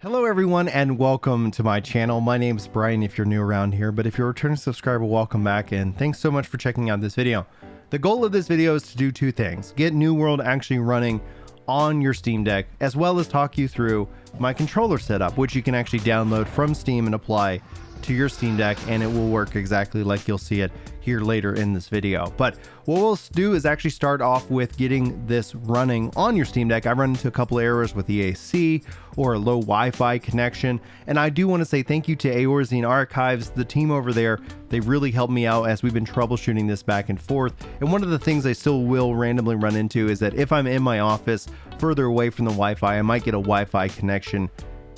Hello everyone and welcome to my channel. My name's Brian if you're new around here, but if you're a returning subscriber, welcome back and thanks so much for checking out this video. The goal of this video is to do two things: get New World actually running on your Steam Deck, as well as talk you through my controller setup, which you can actually download from Steam and apply to your Steam Deck, and it will work exactly like you'll see it here later in this video. But what we'll do is actually start off with getting this running on your Steam Deck. I've run into a couple of errors with the AC or a low Wi-Fi connection, and I do want to say thank you to Eorzean Archives, the team over there. They really helped me out as we've been troubleshooting this back and forth. And one of the things I still will randomly run into is that if I'm in my office further away from the Wi-Fi, I might get a Wi-Fi connection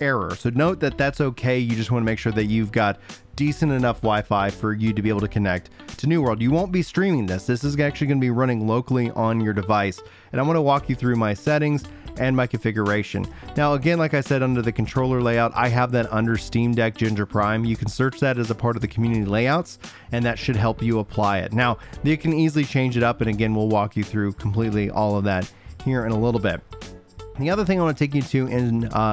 error. So note that that's okay. You just want to make sure that you've got decent enough Wi-Fi for you to be able to connect to New World. You won't be streaming this. This is actually going to be running locally on your device. And I want to walk you through my settings and my configuration. Now, again, like I said, under the controller layout, I have that under Steam Deck Ginger Prime. You can search that as a part of the community layouts, and that should help you apply it. Now, you can easily change it up, and again, we'll walk you through completely all of that here in a little bit. The other thing I want to take you to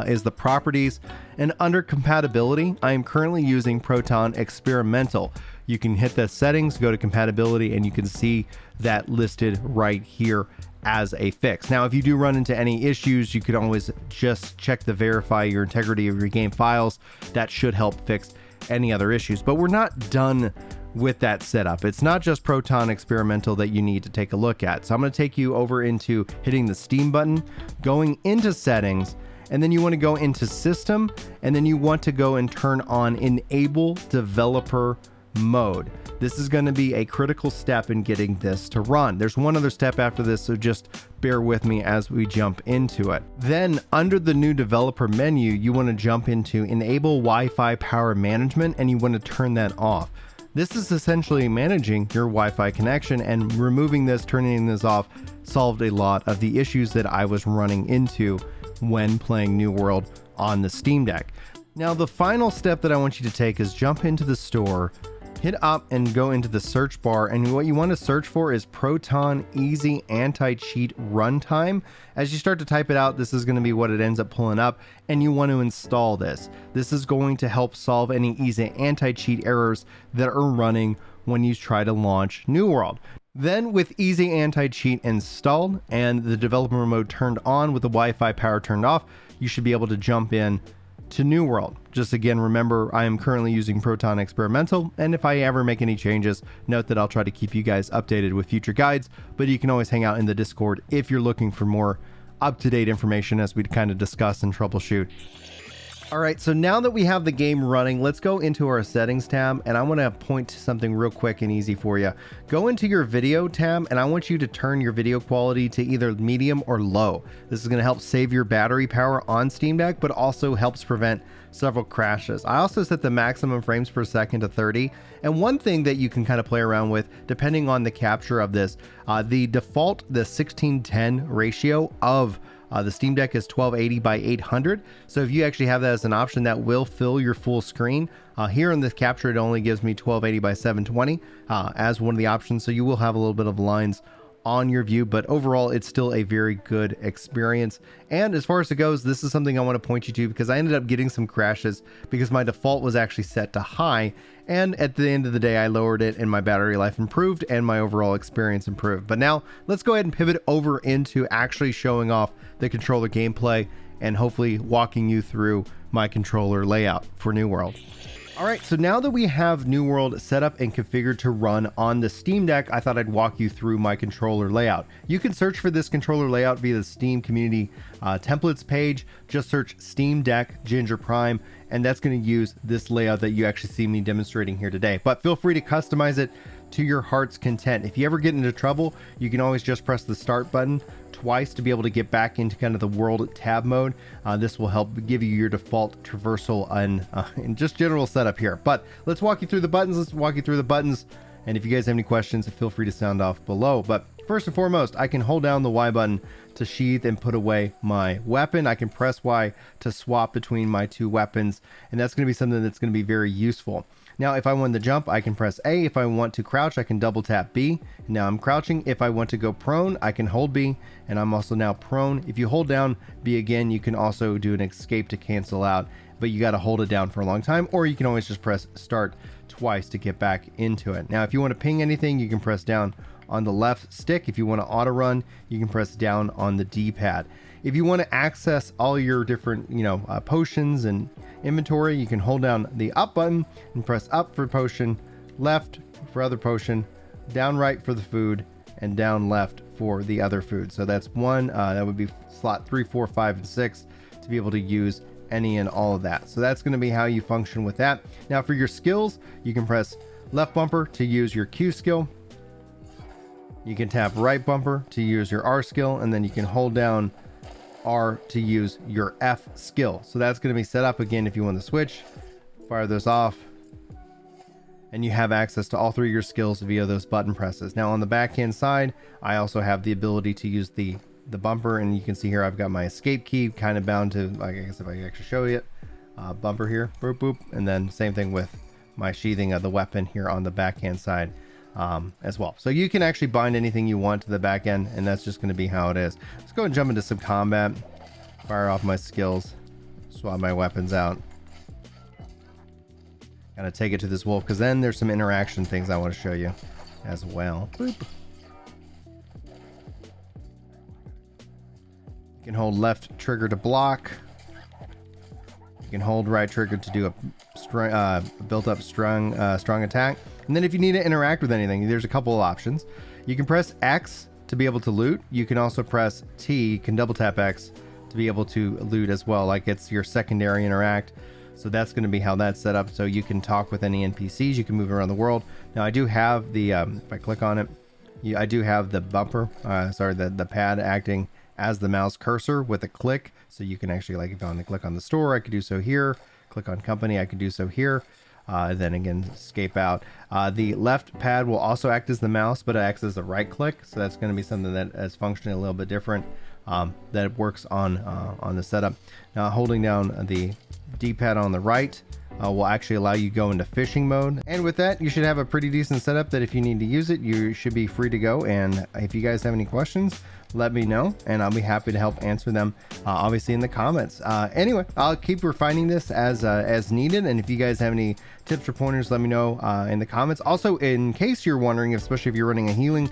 is the properties, and under compatibility, I am currently using Proton Experimental. You can hit the settings, go to compatibility, and you can see that listed right here as a fix. Now, if you do run into any issues, you can always just check the verify your integrity of your game files. That should help fix any other issues, but we're not done with that setup. It's not just Proton Experimental that you need to take a look at. So I'm going to take you over into hitting the Steam button, going into settings, and then you want to go into system, and then you want to go and turn on enable developer mode. This is going to be a critical step in getting this to run. There's one other step after this, so just bear with me as we jump into it. Then under the new developer menu, you want to jump into enable Wi-Fi power management, and you want to turn that off. This is essentially managing your Wi-Fi connection, and removing this, turning this off, solved a lot of the issues that I was running into when playing New World on the Steam Deck. Now, the final step that I want you to take is jump into the store, hit up and go into the search bar, and what you want to search for is Proton Easy Anti-Cheat Runtime. As you start to type it out, this is going to be what it ends up pulling up, and you want to install this. This is going to help solve any easy anti-cheat errors that are running when you try to launch New World. Then with Easy Anti-Cheat installed and the developer mode turned on with the Wi-Fi power turned off, you should be able to jump in to New World. Just again, remember, I am currently using Proton Experimental, and if I ever make any changes, note that I'll try to keep you guys updated with future guides, but you can always hang out in the Discord if you're looking for more up-to-date information as we kind of discuss and troubleshoot. All right, so now that we have the game running, let's go into our settings tab, and I want to point to something real quick and easy for you. Go into your video tab, and I want you to turn your video quality to either medium or low. This is going to help save your battery power on Steam Deck, but also helps prevent several crashes. I also set the maximum frames per second to 30, and one thing that you can kind of play around with, depending on the capture of this, the default, the 16:10 ratio of the Steam Deck is 1280 by 800. So if you actually have that as an option, that will fill your full screen. Here in this capture, it only gives me 1280 by 720 as one of the options. So you will have a little bit of lines on your view, but overall it's still a very good experience. And as far as it goes, this is something I want to point you to because I ended up getting some crashes because my default was actually set to high, and at the end of the day I lowered it and my battery life improved and my overall experience improved. But now let's go ahead and pivot over into actually showing off the controller gameplay and hopefully walking you through my controller layout for New World. All right, so now that we have New World set up and configured to run on the Steam Deck, I thought I'd walk you through my controller layout. You can search for this controller layout via the Steam community templates page. Just search Steam Deck Ginger Prime, and that's going to use this layout that you actually see me demonstrating here today. But feel free to customize it to your heart's content. If you ever get into trouble, you can always just press the start button twice to be able to get back into kind of the world tab mode. This will help give you your default traversal and just general setup here. But let's walk you through the buttons. And if you guys have any questions, feel free to sound off below. But First and foremost, I can hold down the Y button to sheath and put away my weapon. I can press Y to swap between my two weapons, and that's going to be something that's going to be very useful. Now, if I want to jump, I can press A. If I want to crouch, I can double tap B. Now I'm crouching. If I want to go prone, I can hold B, and I'm also now prone. If you hold down B again, you can also do an escape to cancel out, but you got to hold it down for a long time, or you can always just press start twice to get back into it. Now, if you want to ping anything, you can press down on the left stick. If you want to auto run, you can press down on the D-pad. If you want to access all your different, potions and inventory, you can hold down the up button and press up for potion, left for other potion, down right for the food, and down left for the other food. So that's one, that would be slot 3, 4, 5, and 6 to be able to use any and all of that. So that's going to be how you function with that. Now for your skills, you can press left bumper to use your Q skill. You can tap right bumper to use your R skill, and then you can hold down R to use your F skill. So that's going to be set up again if you want to switch. Fire those off, and you have access to all three of your skills via those button presses. Now on the backhand side, I also have the ability to use the bumper, and you can see here I've got my escape key kind of bound to, like, I guess if I can actually show you it, bumper here, boop boop, and then same thing with my sheathing of the weapon here on the backhand side as well. So you can actually bind anything you want to the back end, and that's just going to be how it is. Let's go and jump into some combat, fire off my skills, swap my weapons out. Gotta take it to this wolf, because then there's some interaction things I want to show you as well. Boop. You can hold left trigger to block. You can hold right trigger to do a built up strong attack. And then if you need to interact with anything, there's a couple of options. You can press X to be able to loot. You can also press T, you can double tap X to be able to loot as well, like it's your secondary interact. So that's going to be how that's set up. So you can talk with any NPCs, you can move around the world. Now I do have the, if I click on it, I do have the bumper, the pad acting as the mouse cursor with a click. So you can actually, like if I want to click on the store, I could do so here. Click on company, I could do so here. Then again, escape out. The left pad will also act as the mouse, but it acts as a right click. So that's going to be something that is functioning a little bit different, that works on the setup. Now holding down the D-pad on the right will actually allow you to go into fishing mode. And with that, you should have a pretty decent setup that if you need to use it, you should be free to go. And if you guys have any questions, let me know, and I'll be happy to help answer them, obviously in the comments. Anyway, I'll keep refining this as needed, and if you guys have any tips or pointers, let me know in the comments. Also, in case you're wondering, especially if you're running a healing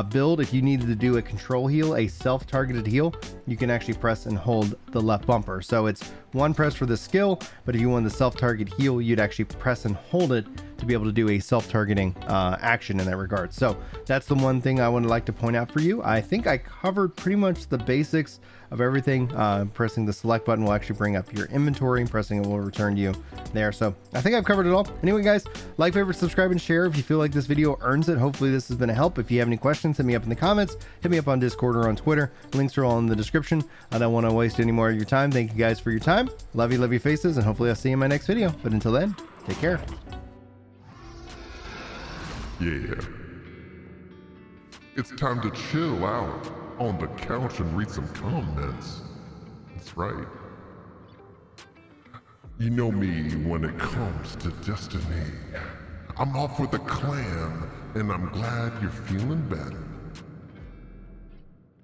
build, if you needed to do a control heal, a self-targeted heal, you can actually press and hold the left bumper. So it's one press for the skill, but if you want the self-target heal, you'd actually press and hold it to be able to do a self-targeting action in that regard. So that's the one thing I would like to point out for you. I think I covered pretty much the basics of everything. Pressing the select button will actually bring up your inventory, and pressing it will return to you there. So I think I've covered it all. Anyway, guys, like, favorite, subscribe, and share if you feel like this video earns it. Hopefully this has been a help. If you have any questions, hit me up in the comments, hit me up on Discord or on Twitter. Links are all in the description. I don't want to waste any more of your time. Thank you guys for your time. Love you faces, and hopefully I'll see you in my next video. But until then, take care. Yeah. It's time to chill out on the couch and read some comments. That's right. You know me when it comes to Destiny. I'm off with a clan, and I'm glad you're feeling better.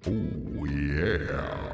Oh yeah.